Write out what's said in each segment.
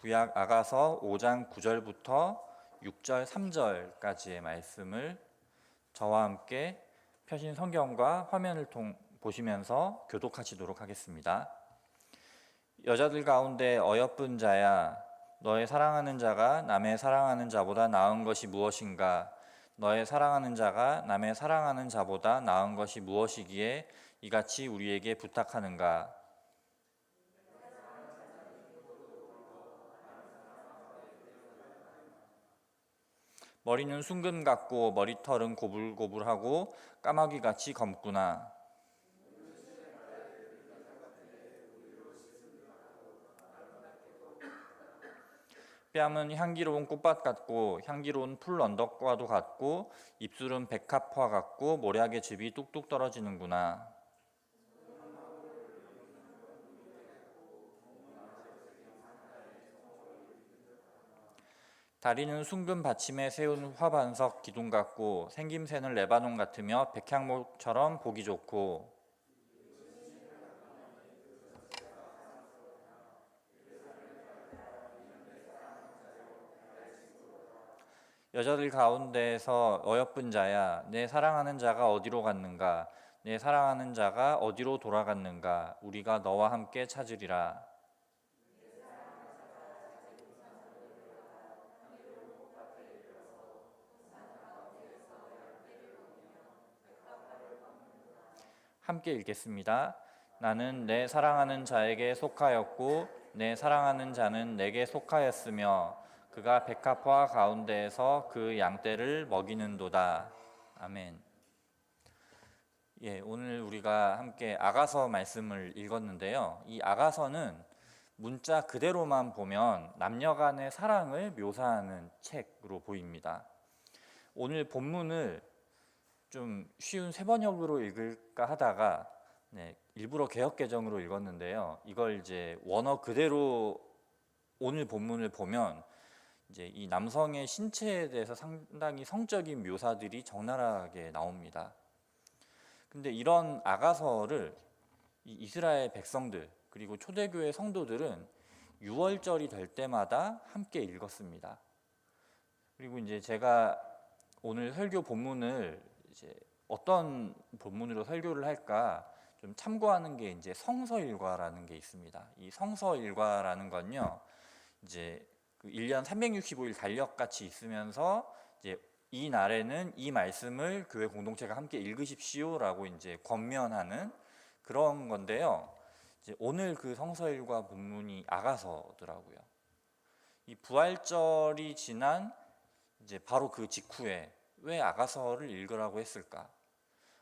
구약 아가서 5장 9절부터 6절 3절까지의 말씀을 저와 함께 펴신 성경과 화면을 보시면서 교독하시도록 하겠습니다. 여자들 가운데 어여쁜 자야, 너의 사랑하는 자가 남의 사랑하는 자보다 나은 것이 무엇인가? 너의 사랑하는 자가 남의 사랑하는 자보다 나은 것이 무엇이기에 이같이 우리에게 부탁하는가? 머리는 순금 같고 머리털은 고불고불하고 까마귀같이 검구나. 뺨은 향기로운 꽃밭 같고 향기로운 풀 언덕과도 같고 입술은 백합화 같고 모략의 즙이 뚝뚝 떨어지는구나. 다리는 순금 받침에 세운 화반석 기둥 같고 생김새는 레바논 같으며 백향목처럼 보기 좋고 여자들 가운데에서 어여쁜 자야, 내 사랑하는 자가 어디로 갔는가? 내 사랑하는 자가 어디로 돌아갔는가? 우리가 너와 함께 찾으리라. 함께 읽겠습니다. 나는 내 사랑하는 자에게 속하였고 내 사랑하는 자는 내게 속하였으며 그가 백합화 가운데에서 그 양떼를 먹이는도다. 아멘. 오늘 우리가 함께 아가서 말씀을 읽었는데요. 이 아가서는 문자 그대로만 보면 남녀 간의 사랑을 묘사하는 책으로 보입니다. 오늘 본문을 좀 쉬운 세번역으로 읽을까 하다가 일부러 개역개정으로 읽었는데요. 이걸 이제 원어 그대로 오늘 본문을 보면 이제 이 남성의 신체에 대해서 상당히 성적인 묘사들이 적나라하게 나옵니다. 근데 이런 아가서를 이 이스라엘 백성들 그리고 초대교회 성도들은 유월절이 될 때마다 함께 읽었습니다. 그리고 이제 제가 오늘 설교 본문을 이제 어떤 본문으로 설교를 할까 좀 참고하는 게 이제 성서일과라는 게 있습니다. 이 성서일과라는 건요, 이제 그 1년 365일 달력같이 있으면서 이제 이 날에는 이 말씀을 교회 공동체가 함께 읽으십시오라고 이제 권면하는 그런 건데요. 이제 오늘 그 성서일과 본문이 아가서더라고요. 이 부활절이 지난 이제 바로 그 직후에 왜 아가서를 읽으라고 했을까?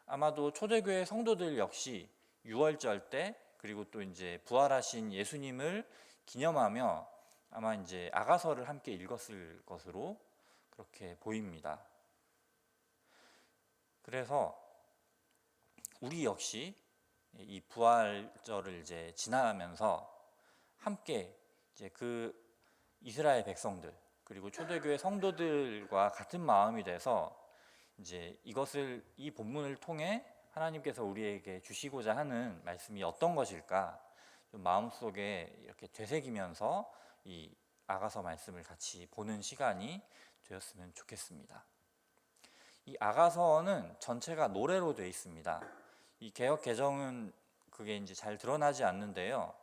아마도 초대교회 성도들 역시 유월절 때 그리고 또 이제 부활하신 예수님을 기념하며 아마 이제 아가서를 함께 읽었을 것으로 그렇게 보입니다. 그래서 우리 역시 이 부활절을 이제 지나가면서 함께 이제 그 이스라엘 백성들 그리고 초대교회 성도들과 같은 마음이 돼서 이제 이 본문을 통해 하나님께서 우리에게 주시고자 하는 말씀이 어떤 것일까 좀 마음속에 이렇게 되새기면서 이 아가서 말씀을 같이 보는 시간이 되었으면 좋겠습니다. 이 아가서는 전체가 노래로 되어 있습니다. 이 개역 개정은 그게 이제 잘 드러나지 않는데요.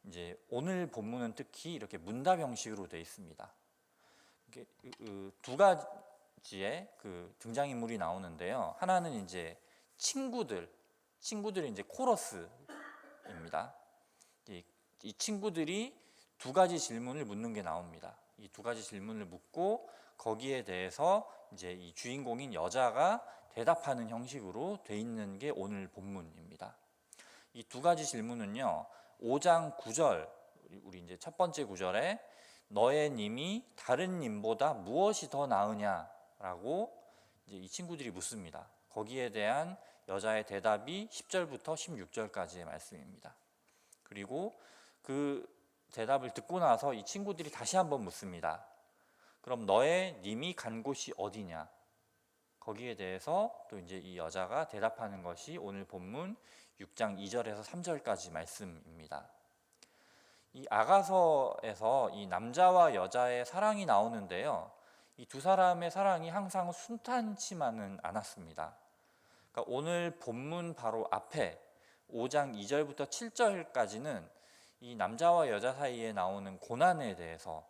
이제 오늘 본문은 특히 이렇게 문답 형식으로 되어 있습니다. 두 가지의 그 등장인물이 나오는데요. 하나는 이제 친구들이 이제 코러스입니다. 이 친구들이 두 가지 질문을 묻는 게 나옵니다. 이 두 가지 질문을 묻고 거기에 대해서 이제 이 주인공인 여자가 대답하는 형식으로 돼 있는 게 오늘 본문입니다. 이 두 가지 질문은요. 5장 9절 우리 이제 첫 번째 구절에 너의 님이 다른 님보다 무엇이 더 나으냐라고 이제 이 친구들이 묻습니다. 거기에 대한 여자의 대답이 10절부터 16절까지의 말씀입니다. 그리고 그 대답을 듣고 나서 이 친구들이 다시 한번 묻습니다. 그럼 너의 님이 간 곳이 어디냐? 거기에 대해서 또 이제 이 여자가 대답하는 것이 오늘 본문 6장 2절에서 3절까지 말씀입니다. 이 아가서에서 이 남자와 여자의 사랑이 나오는데요. 이 두 사람의 사랑이 항상 순탄치만은 않았습니다. 그러니까 오늘 본문 바로 앞에 5장 2절부터 7절까지는 이 남자와 여자 사이에 나오는 고난에 대해서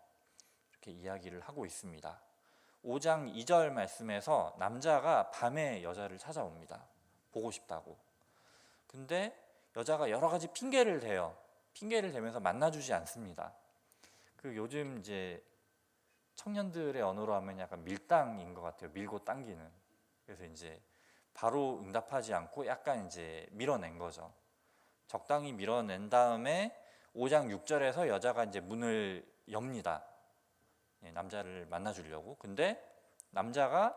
이렇게 이야기를 하고 있습니다. 5장 2절 말씀에서 남자가 밤에 여자를 찾아옵니다. 보고 싶다고. 근데 여자가 여러 가지 핑계를 대요. 핑계를 대면서 만나주지 않습니다. 그 요즘 이제 청년들의 언어로 하면 약간 밀당인 것 같아요. 밀고 당기는. 그래서 이제 바로 응답하지 않고 약간 이제 밀어낸 거죠. 적당히 밀어낸 다음에 5장 6절에서 여자가 이제 문을 엽니다. 남자를 만나주려고. 근데 남자가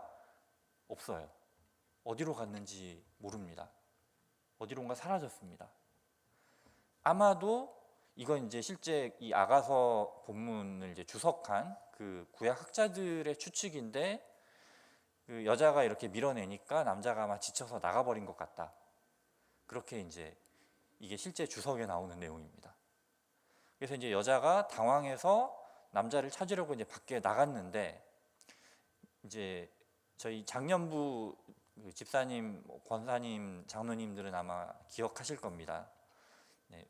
없어요. 어디로 갔는지 모릅니다. 어디론가 사라졌습니다. 아마도 이건 이제 실제 이 아가서 본문을 이제 주석한 그 구약 학자들의 추측인데, 그 여자가 이렇게 밀어내니까 남자가 아마 지쳐서 나가버린 것 같다. 그렇게 이제 이게 실제 주석에 나오는 내용입니다. 그래서 이제 여자가 당황해서 남자를 찾으려고 이제 밖에 나갔는데, 이제 저희 장년부 집사님, 권사님, 장로님들은 아마 기억하실 겁니다. 네,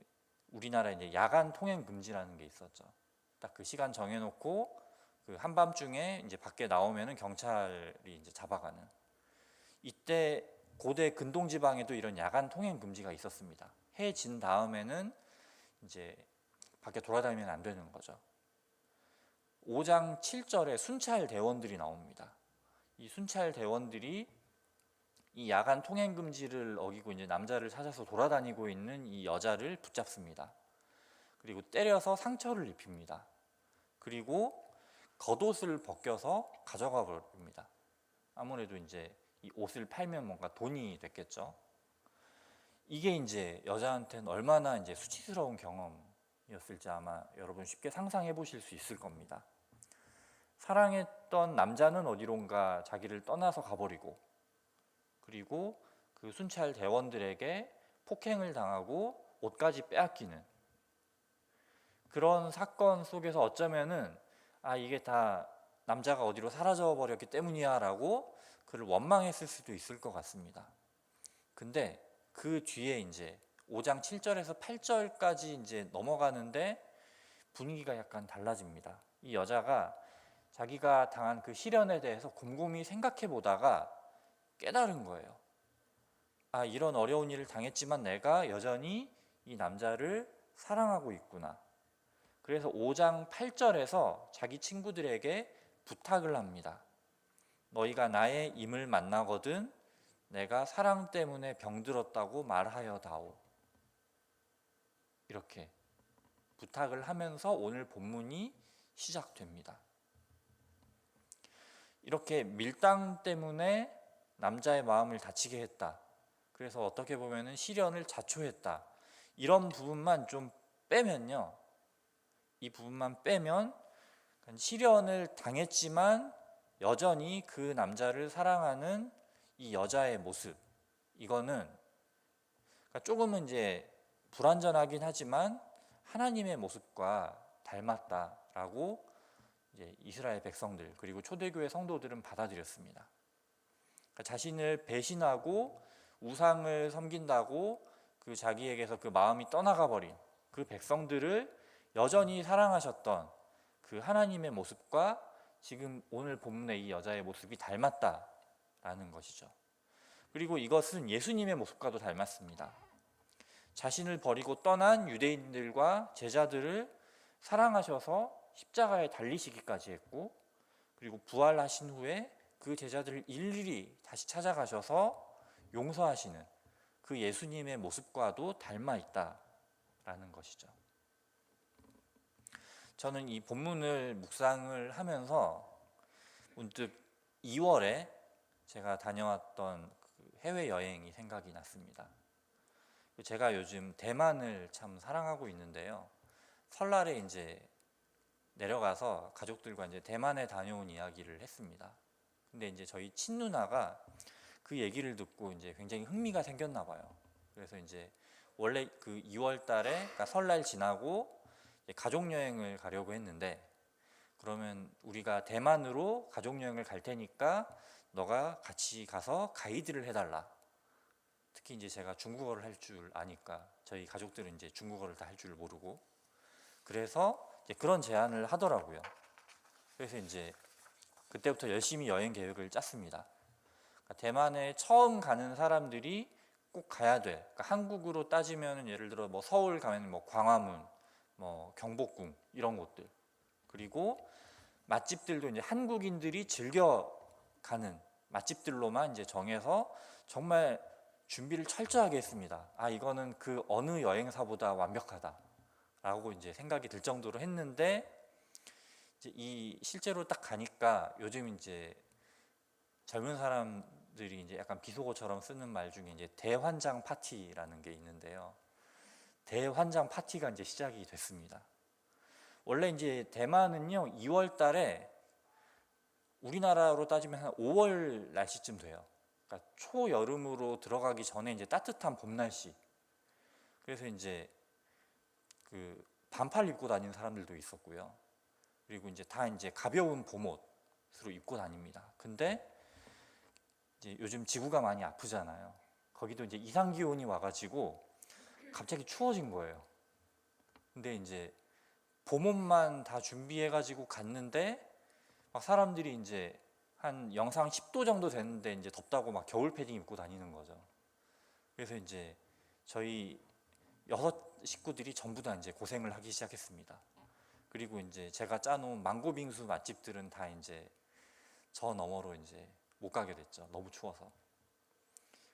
우리나라에 이제 야간 통행 금지라는 게 있었죠. 딱 그 시간 정해놓고 그 한밤중에 이제 밖에 나오면은 경찰이 이제 잡아가는. 이때 고대 근동 지방에도 이런 야간 통행 금지가 있었습니다. 해 진 다음에는 이제 밖에 돌아다니면 안 되는 거죠. 5장 7절에 순찰 대원들이 나옵니다. 이 순찰 대원들이 이 야간 통행 금지를 어기고 이제 남자를 찾아서 돌아다니고 있는 이 여자를 붙잡습니다. 그리고 때려서 상처를 입힙니다. 그리고 겉옷을 벗겨서 가져가 버립니다. 아무래도 이제 이 옷을 팔면 뭔가 돈이 됐겠죠. 이게 이제 여자한테는 얼마나 이제 수치스러운 경험이었을지 아마 여러분 쉽게 상상해 보실 수 있을 겁니다. 사랑했던 남자는 어디론가 자기를 떠나서 가버리고, 그리고 그 순찰 대원들에게 폭행을 당하고 옷까지 빼앗기는 그런 사건 속에서 어쩌면은 이게 다 남자가 어디로 사라져 버렸기 때문이야 라고 그를 원망했을 수도 있을 것 같습니다. 근데 그 뒤에 이제 5장 7절에서 8절까지 이제 넘어가는데 분위기가 약간 달라집니다. 이 여자가 자기가 당한 그 시련에 대해서 곰곰이 생각해 보다가 깨달은 거예요. 이런 어려운 일을 당했지만 내가 여전히 이 남자를 사랑하고 있구나. 그래서 5장 8절에서 자기 친구들에게 부탁을 합니다. 너희가 나의 임을 만나거든 내가 사랑 때문에 병들었다고 말하여다오. 이렇게 부탁을 하면서 오늘 본문이 시작됩니다. 이렇게 밀당 때문에 남자의 마음을 다치게 했다. 그래서 어떻게 보면은 시련을 자초했다. 이런 부분만 좀 빼면요. 이 부분만 빼면 시련을 당했지만 여전히 그 남자를 사랑하는 이 여자의 모습, 이거는 조금은 이제 불완전하긴 하지만 하나님의 모습과 닮았다라고 이제 이스라엘 백성들 그리고 초대교회 성도들은 받아들였습니다. 자신을 배신하고 우상을 섬긴다고 그 자기에게서 그 마음이 떠나가 버린 그 백성들을 여전히 사랑하셨던 그 하나님의 모습과 지금 오늘 본문의 이 여자의 모습이 닮았다라는 것이죠. 그리고 이것은 예수님의 모습과도 닮았습니다. 자신을 버리고 떠난 유대인들과 제자들을 사랑하셔서 십자가에 달리시기까지 했고, 그리고 부활하신 후에 그 제자들을 일일이 다시 찾아가셔서 용서하시는 그 예수님의 모습과도 닮아 있다라는 것이죠. 저는 이 본문을 묵상을 하면서 문득 2월에 제가 다녀왔던 그 해외여행이 생각이 났습니다. 제가 요즘 대만을 참 사랑하고 있는데요. 설날에 이제 내려가서 가족들과 이제 대만에 다녀온 이야기를 했습니다. 근데 이제 저희 친누나가 그 얘기를 듣고 이제 굉장히 흥미가 생겼나 봐요. 그래서 이제 원래 그 2월 달에, 그러니까 설날 지나고 가족 여행을 가려고 했는데, 그러면 우리가 대만으로 가족 여행을 갈 테니까 너가 같이 가서 가이드를 해달라. 특히 이제 제가 중국어를 할 줄 아니까, 저희 가족들은 이제 중국어를 다 할 줄 모르고, 그래서 이제 그런 제안을 하더라고요. 그래서 이제 그때부터 열심히 여행 계획을 짰습니다. 그러니까 대만에 처음 가는 사람들이 꼭 가야 돼. 그러니까 한국으로 따지면 예를 들어 뭐 서울 가면 뭐 광화문, 뭐 경복궁 이런 곳들, 그리고 맛집들도 이제 한국인들이 즐겨 가는 맛집들로만 이제 정해서 정말 준비를 철저하게 했습니다. 아, 이거는 그 어느 여행사보다 완벽하다라고 이제 생각이 들 정도로 했는데, 이제 이 실제로 딱 가니까 요즘 이제 젊은 사람들이 이제 약간 비속어처럼 쓰는 말 중에 이제 대환장 파티라는 게 있는데요. 대환장 파티가 이제 시작이 됐습니다. 원래 이제 대만은요 2월 달에 우리나라로 따지면 한 5월 날씨쯤 돼요. 그러니까 초여름으로 들어가기 전에 이제 따뜻한 봄 날씨. 그래서 이제 그 반팔 입고 다니는 사람들도 있었고요. 그리고 이제 다 이제 가벼운 봄옷으로 입고 다닙니다. 근데 이제 요즘 지구가 많이 아프잖아요. 거기도 이제 이상 기온이 와가지고 갑자기 추워진 거예요. 근데 이제 봄옷만 다 준비해가지고 갔는데 막 사람들이 이제 한 영상 10도 정도 됐는데 이제 덥다고 막 겨울 패딩 입고 다니는 거죠. 그래서 이제 저희 6식구들이 전부 다 이제 고생을 하기 시작했습니다. 그리고 이제 제가 짜놓은 망고 빙수 맛집들은 다 이제 저 너머로 이제 못 가게 됐죠. 너무 추워서.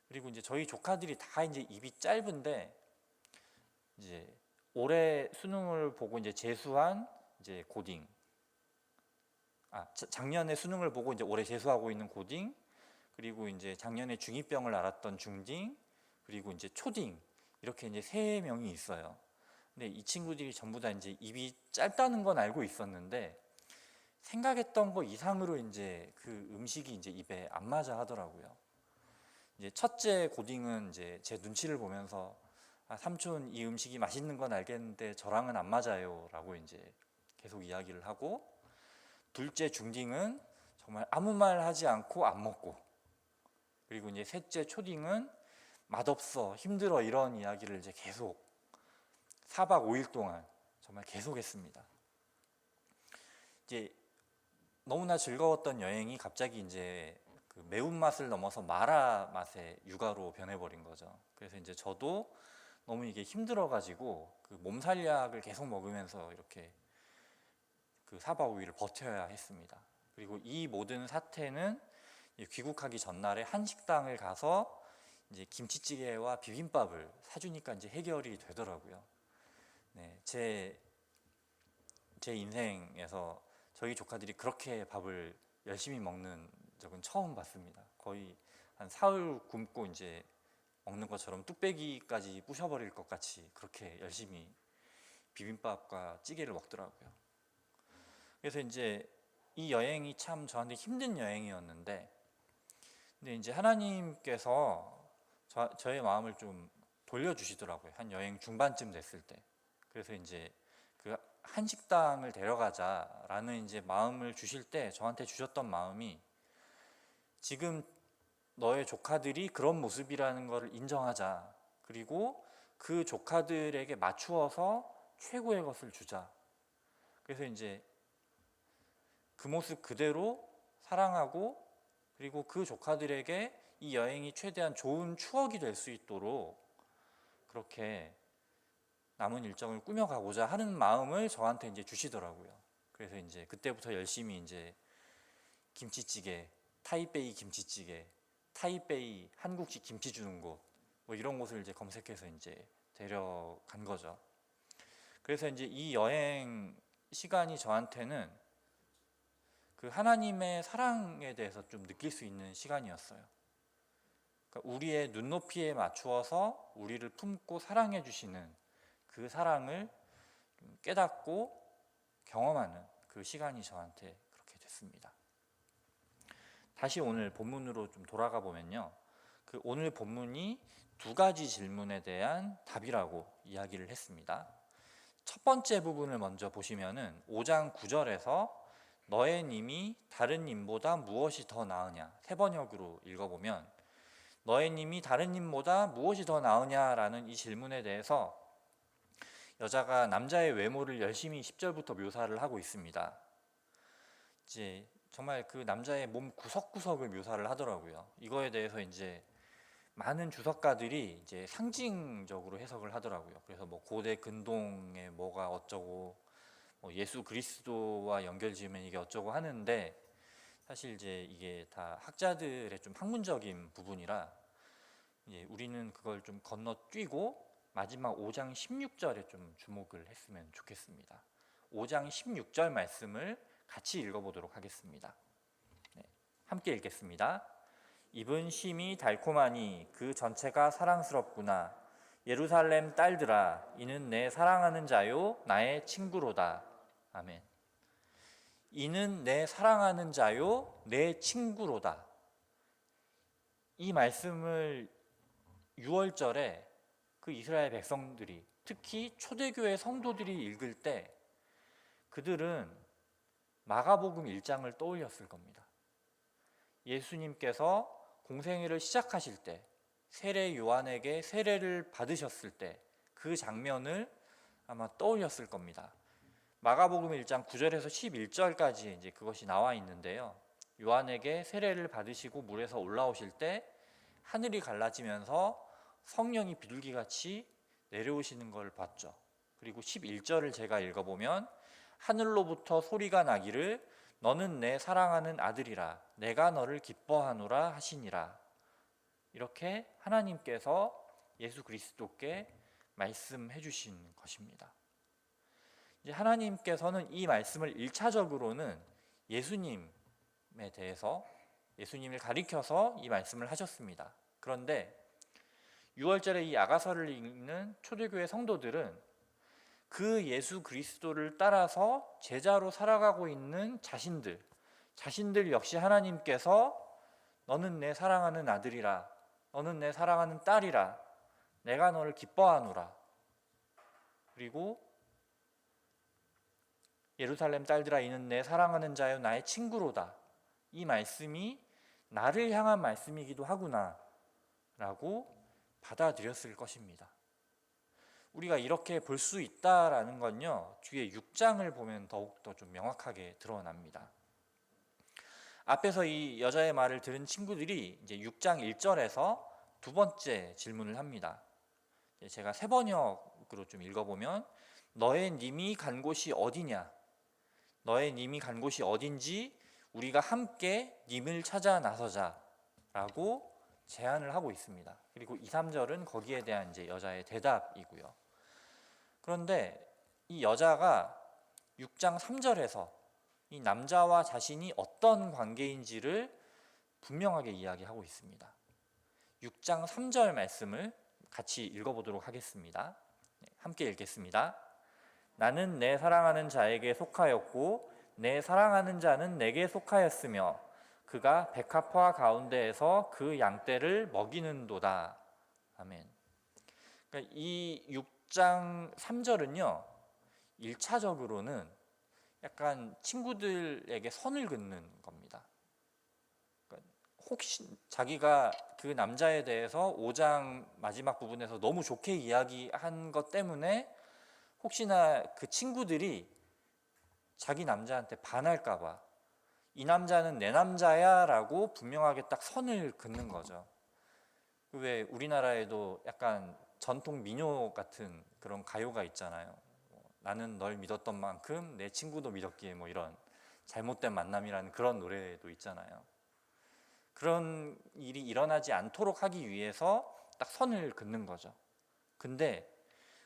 그리고 이제 저희 조카들이 다 이제 입이 짧은데, 이제 올해 수능을 보고 이제 재수한 이제 고딩, 작년에 수능을 보고 이제 올해 재수하고 있는 고딩, 그리고 이제 작년에 중2병을 앓았던 중딩, 그리고 이제 초딩, 이렇게 이제 3명이 있어요. 근데 이 친구들이 전부 다 이제 입이 짧다는 건 알고 있었는데 생각했던 거 이상으로 이제 그 음식이 이제 입에 안 맞아 하더라고요. 이제 첫째 고딩은 이제 제 눈치를 보면서 삼촌 이 음식이 맛있는 건 알겠는데 저랑은 안 맞아요라고 이제 계속 이야기를 하고, 둘째 중딩은 정말 아무 말 하지 않고 안 먹고, 그리고 이제 셋째 초딩은 맛없어, 힘들어 이런 이야기를 이제 계속 4박 5일 동안 정말 계속 했습니다. 이제 너무나 즐거웠던 여행이 갑자기 이제 그 매운맛을 넘어서 마라 맛의 육아로 변해버린 거죠. 그래서 이제 저도 너무 이게 힘들어가지고 그 몸살약을 계속 먹으면서 이렇게 그 4박 5일을 버텨야 했습니다. 그리고 이 모든 사태는 귀국하기 전날에 한식당을 가서 이제 김치찌개와 비빔밥을 사주니까 이제 해결이 되더라고요. 네, 제 인생에서 저희 조카들이 그렇게 밥을 열심히 먹는 적은 처음 봤습니다. 거의 한 사흘 굶고 이제 먹는 것처럼 뚝배기까지 부셔버릴 것 같이 그렇게 열심히 비빔밥과 찌개를 먹더라고요. 그래서 이제 이 여행이 참 저한테 힘든 여행이었는데, 근데 이제 하나님께서 저의 마음을 좀 돌려주시더라고요. 한 여행 중반쯤 됐을 때. 그래서 이제 그 한식당을 데려가자라는 이제 마음을 주실 때 저한테 주셨던 마음이, 지금 너의 조카들이 그런 모습이라는 것을 인정하자. 그리고 그 조카들에게 맞추어서 최고의 것을 주자. 그래서 이제 그 모습 그대로 사랑하고, 그리고 그 조카들에게 이 여행이 최대한 좋은 추억이 될 수 있도록 그렇게 남은 일정을 꾸며가고자 하는 마음을 저한테 이제 주시더라고요. 그래서 이제 그때부터 열심히 이제 김치찌개, 타이베이 김치찌개, 타이베이 한국식 김치 주는 곳, 뭐 이런 곳을 이제 검색해서 이제 데려간 거죠. 그래서 이제 이 여행 시간이 저한테는 그 하나님의 사랑에 대해서 좀 느낄 수 있는 시간이었어요. 그러니까 우리의 눈높이에 맞추어서 우리를 품고 사랑해 주시는 그 사랑을 깨닫고 경험하는 그 시간이 저한테 그렇게 됐습니다. 다시 오늘 본문으로 좀 돌아가 보면요, 그 오늘 본문이 2가지 질문에 대한 답이라고 이야기를 했습니다. 첫 번째 부분을 먼저 보시면은 5장 9절에서 너의 님이 다른 님보다 무엇이 더 나으냐, 세 번역으로 읽어보면 너의 님이 다른 님보다 무엇이 더 나으냐라는 이 질문에 대해서 여자가 남자의 외모를 열심히 10절부터 묘사를 하고 있습니다. 이제 정말 그 남자의 몸 구석구석을 묘사를 하더라고요. 이거에 대해서 이제 많은 주석가들이 이제 상징적으로 해석을 하더라고요. 그래서 뭐 고대 근동에 뭐가 어쩌고, 뭐 예수 그리스도와 연결지으면 이게 어쩌고 하는데, 사실 이제 이게 다 학자들의 좀 학문적인 부분이라 이제 우리는 그걸 좀 건너뛰고 마지막 5장 16절에 좀 주목을 했으면 좋겠습니다. 5장 16절 말씀을 같이 읽어보도록 하겠습니다. 네, 함께 읽겠습니다. 입은 심이 달콤하니 그 전체가 사랑스럽구나. 예루살렘 딸들아, 이는 내 사랑하는 자요 나의 친구로다. 아멘. 이는 내 사랑하는 자요 내 친구로다. 이 말씀을 6월절에 그 이스라엘 백성들이, 특히 초대교회 성도들이 읽을 때 그들은 마가복음 1장을 떠올렸을 겁니다. 예수님께서 공생애를 시작하실 때 세례 요한에게 세례를 받으셨을 때 그 장면을 아마 떠올렸을 겁니다. 마가복음 1장 9절에서 11절까지 이제 그것이 나와 있는데요. 요한에게 세례를 받으시고 물에서 올라오실 때 하늘이 갈라지면서 성령이 비둘기같이 내려오시는 걸 봤죠. 그리고 11절을 제가 읽어보면 하늘로부터 소리가 나기를 너는 내 사랑하는 아들이라 내가 너를 기뻐하노라 하시니라. 이렇게 하나님께서 예수 그리스도께 말씀해 주신 것입니다. 이제 하나님께서는 이 말씀을 1차적으로는 예수님에 대해서, 예수님을 가리켜서 이 말씀을 하셨습니다. 그런데 6월절에 이 아가서를 읽는 초대교회 성도들은 그 예수 그리스도를 따라서 제자로 살아가고 있는 자신들 역시 하나님께서 너는 내 사랑하는 아들이라, 너는 내 사랑하는 딸이라, 내가 너를 기뻐하노라, 그리고 예루살렘 딸들아 이는 내 사랑하는 자여 나의 친구로다, 이 말씀이 나를 향한 말씀이기도 하구나 라고 받아들였을 것입니다. 우리가 이렇게 볼 수 있다라는 건요, 뒤에 6장을 보면 더욱더 좀 명확하게 드러납니다. 앞에서 이 여자의 말을 들은 친구들이 이제 6장 1절에서 두 번째 질문을 합니다. 제가 세 번역으로 좀 읽어보면 너의 님이 간 곳이 어디냐, 너의 님이 간 곳이 어딘지 우리가 함께 님을 찾아 나서자 라고 제안을 하고 있습니다. 그리고 2, 3절은 거기에 대한 이제 여자의 대답이고요. 그런데 이 여자가 6장 3절에서 이 남자와 자신이 어떤 관계인지를 분명하게 이야기하고 있습니다. 6장 3절 말씀을 같이 읽어보도록 하겠습니다. 함께 읽겠습니다. 나는 내 사랑하는 자에게 속하였고 내 사랑하는 자는 내게 속하였으며 그가 백합화 가운데에서 그 양떼를 먹이는도다. 아멘. 그러니까 이 6장 3절은요 1차적으로는 약간 친구들에게 선을 긋는 겁니다. 그러니까 혹시 자기가 그 남자에 대해서 5장 마지막 부분에서 너무 좋게 이야기한 것 때문에 혹시나 그 친구들이 자기 남자한테 반할까 봐 이 남자는 내 남자야 라고 분명하게 딱 선을 긋는 거죠. 왜 우리나라에도 약간 전통 민요 같은 그런 가요가 있잖아요. 나는 널 믿었던 만큼 내 친구도 믿었기에, 뭐 이런 잘못된 만남이라는 그런 노래도 있잖아요. 그런 일이 일어나지 않도록 하기 위해서 딱 선을 긋는 거죠. 근데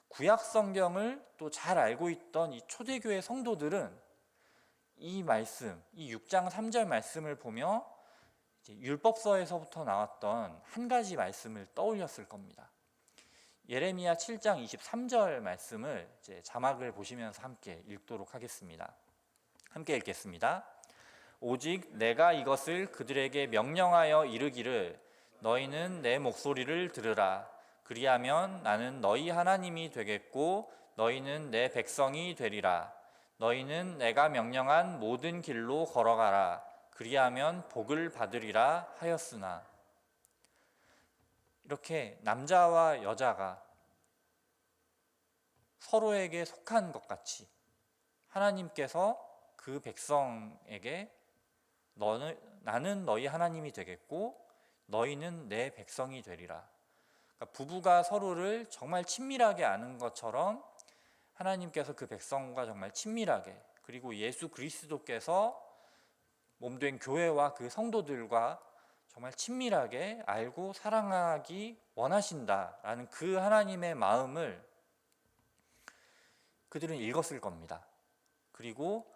구약 성경을 또 잘 알고 있던 이 초대교회 성도들은 이 말씀, 이 6장 3절 말씀을 보며 이제 율법서에서부터 나왔던 한 가지 말씀을 떠올렸을 겁니다. 예레미야 7장 23절 말씀을 이제 자막을 보시면서 함께 읽도록 하겠습니다. 함께 읽겠습니다. 오직 내가 이것을 그들에게 명령하여 이르기를 너희는 내 목소리를 들으라. 그리하면 나는 너희 하나님이 되겠고 너희는 내 백성이 되리라. 너희는 내가 명령한 모든 길로 걸어가라. 그리하면 복을 받으리라 하였으나. 이렇게 남자와 여자가 서로에게 속한 것 같이 하나님께서 그 백성에게 나는 너희 하나님이 되겠고 너희는 내 백성이 되리라. 그러니까 부부가 서로를 정말 친밀하게 아는 것처럼 하나님께서 그 백성과 정말 친밀하게, 그리고 예수 그리스도께서 몸된 교회와 그 성도들과 정말 친밀하게 알고 사랑하기 원하신다라는 그 하나님의 마음을 그들은 읽었을 겁니다. 그리고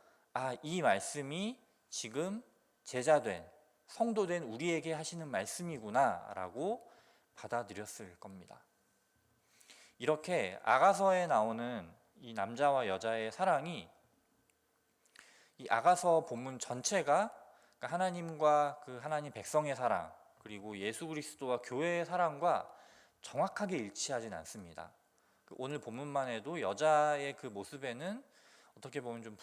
이 말씀이 지금 제자된, 성도된 우리에게 하시는 말씀이구나 라고 받아들였을 겁니다. 이렇게 아가서에 나오는 이 남자와 여자의 사랑이 이 아가서 본문 전체가 하나님과 그 하나님 백성의 사랑, 그리고 예수 그리스도와 교회의 사랑과 정확하게 일치하진 않습니다. 오늘 본문만 해도 여자의 그 모습에는 어떻게 보면 좀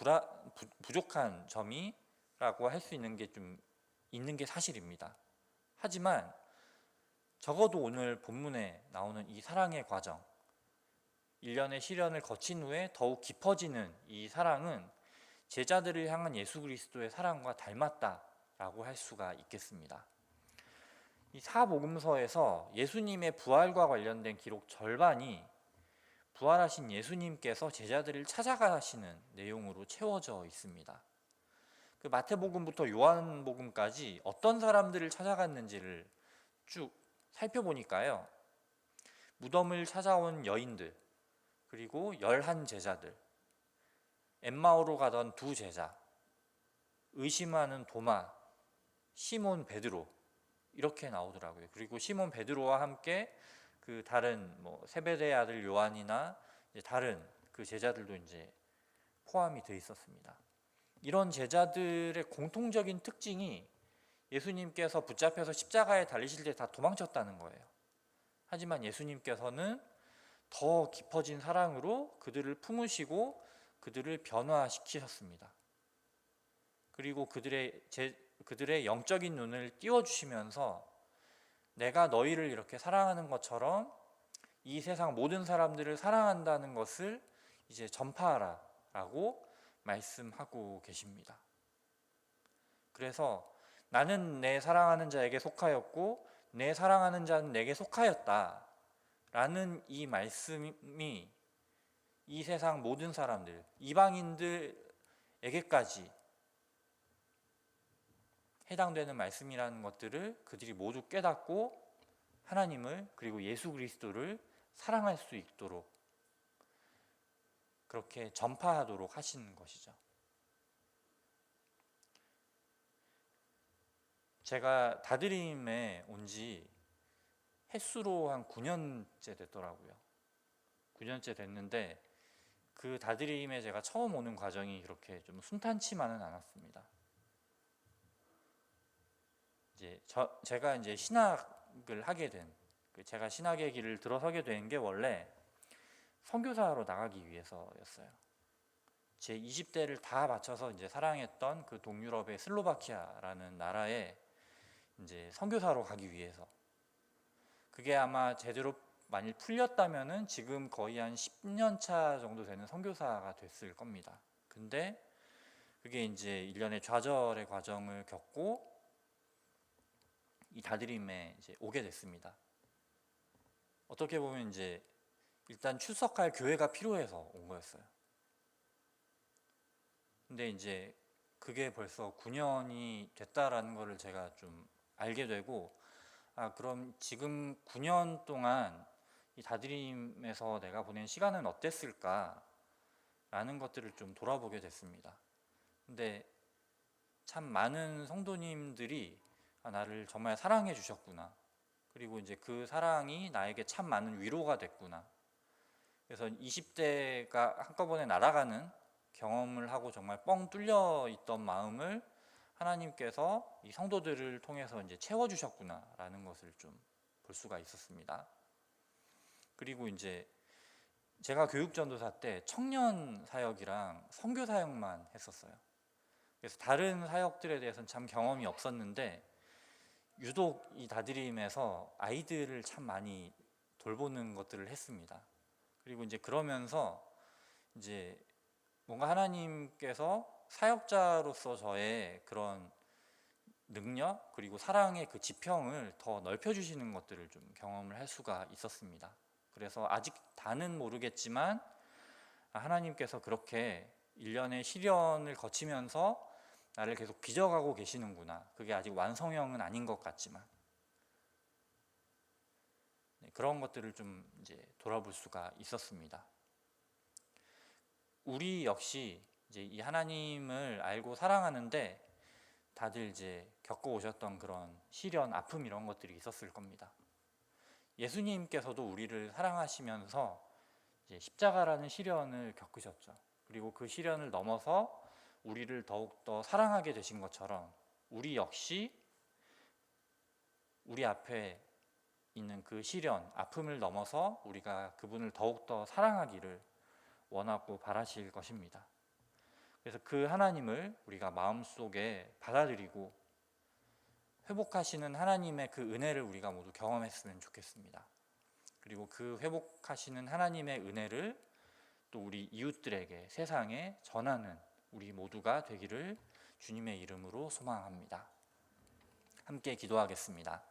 부족한 점이라고 할 수 있는 게 좀 있는 게 사실입니다. 하지만 적어도 오늘 본문에 나오는 이 사랑의 과정, 일련의 시련을 거친 후에 더욱 깊어지는 이 사랑은 제자들을 향한 예수 그리스도의 사랑과 닮았다라고 할 수가 있겠습니다. 이 사복음서에서 예수님의 부활과 관련된 기록 절반이 부활하신 예수님께서 제자들을 찾아가시는 내용으로 채워져 있습니다. 그 마태복음부터 요한복음까지 어떤 사람들을 찾아갔는지를 쭉 살펴보니까요, 무덤을 찾아온 여인들, 그리고 11 제자들, 엠마오로 가던 2 제자, 의심하는 도마, 시몬 베드로, 이렇게 나오더라고요. 그리고 시몬 베드로와 함께 그 다른 세베대의 아들 요한이나 다른 그 제자들도 이제 포함이 되어 있었습니다. 이런 제자들의 공통적인 특징이 예수님께서 붙잡혀서 십자가에 달리실 때 다 도망쳤다는 거예요. 하지만 예수님께서는 더 깊어진 사랑으로 그들을 품으시고 그들을 변화시키셨습니다. 그리고 그들의 영적인 눈을 띄워주시면서 내가 너희를 이렇게 사랑하는 것처럼 이 세상 모든 사람들을 사랑한다는 것을 이제 전파하라 라고 말씀하고 계십니다. 그래서 나는 내 사랑하는 자에게 속하였고 내 사랑하는 자는 내게 속하였다 라는 이 말씀이 이 세상 모든 사람들, 이방인들에게까지 해당되는 말씀이라는 것들을 그들이 모두 깨닫고 하나님을, 그리고 예수 그리스도를 사랑할 수 있도록 그렇게 전파하도록 하신 것이죠. 제가 다드림에 온 지 햇수로 한 9년째 됐더라고요. 9년째 됐는데 그 다드림에 제가 처음 오는 과정이 그렇게 좀 순탄치만은 않았습니다. 제가 이제 신학을 하게 된, 제가 신학의 길을 들어서게 된 게 원래 선교사로 나가기 위해서였어요. 제 20대를 다 바쳐서 이제 사랑했던 그 동유럽의 슬로바키아라는 나라에 이제 선교사로 가기 위해서, 그게 아마 제대로 많이 풀렸다면은 지금 거의 한 10년 차 정도 되는 선교사가 됐을 겁니다. 근데 그게 이제 일련의 좌절의 과정을 겪고 이 다드림에 이제 오게 됐습니다. 어떻게 보면 이제 일단 출석할 교회가 필요해서 온 거였어요. 근데 이제 그게 벌써 9년이 됐다라는 거를 제가 좀 알게 되고, 그럼 지금 9년 동안 이 다드림에서 내가 보낸 시간은 어땠을까 라는 것들을 좀 돌아보게 됐습니다. 근데 참 많은 성도님들이 나를 정말 사랑해 주셨구나, 그리고 이제 그 사랑이 나에게 참 많은 위로가 됐구나. 그래서 20대가 한꺼번에 날아가는 경험을 하고 정말 뻥 뚫려 있던 마음을 하나님께서 이 성도들을 통해서 이제 채워주셨구나라는 것을 좀 볼 수가 있었습니다. 그리고 이제 제가 교육전도사 때 청년 사역이랑 선교 사역만 했었어요. 그래서 다른 사역들에 대해서는 참 경험이 없었는데 유독 이 다드림에서 아이들을 참 많이 돌보는 것들을 했습니다. 그리고 이제 그러면서 이제 뭔가 하나님께서 사역자로서 저의 그런 능력 그리고 사랑의 그 지평을 더 넓혀주시는 것들을 좀 경험을 할 수가 있었습니다. 그래서 아직 다는 모르겠지만 하나님께서 그렇게 일련의 시련을 거치면서 나를 계속 빚어가고 계시는구나. 그게 아직 완성형은 아닌 것 같지만 그런 것들을 좀 이제 돌아볼 수가 있었습니다. 우리 역시 이제 이 하나님을 알고 사랑하는데 다들 이제 겪어오셨던 그런 시련, 아픔 이런 것들이 있었을 겁니다. 예수님께서도 우리를 사랑하시면서 이제 십자가라는 시련을 겪으셨죠. 그리고 그 시련을 넘어서 우리를 더욱더 사랑하게 되신 것처럼 우리 역시 우리 앞에 있는 그 시련, 아픔을 넘어서 우리가 그분을 더욱더 사랑하기를 원하고 바라실 것입니다. 그래서 그 하나님을 우리가 마음속에 받아들이고 회복하시는 하나님의 그 은혜를 우리가 모두 경험했으면 좋겠습니다. 그리고 그 회복하시는 하나님의 은혜를 또 우리 이웃들에게 세상에 전하는 우리 모두가 되기를 주님의 이름으로 소망합니다. 함께 기도하겠습니다.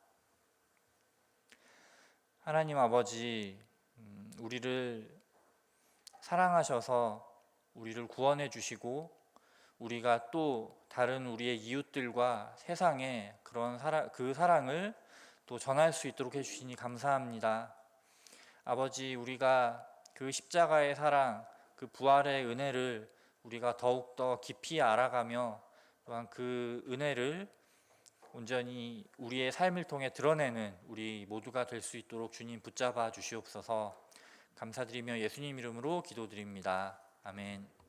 하나님 아버지, 우리를 사랑하셔서 우리를 구원해 주시고 우리가 또 다른 우리의 이웃들과 세상에 그런 그 사랑을 또 전할 수 있도록 해주시니 감사합니다. 아버지, 우리가 그 십자가의 사랑, 그 부활의 은혜를 우리가 더욱더 깊이 알아가며 또한 그 은혜를 온전히 우리의 삶을 통해 드러내는 우리 모두가 될 수 있도록 주님 붙잡아 주시옵소서. 감사드리며 예수님 이름으로 기도드립니다. 아멘.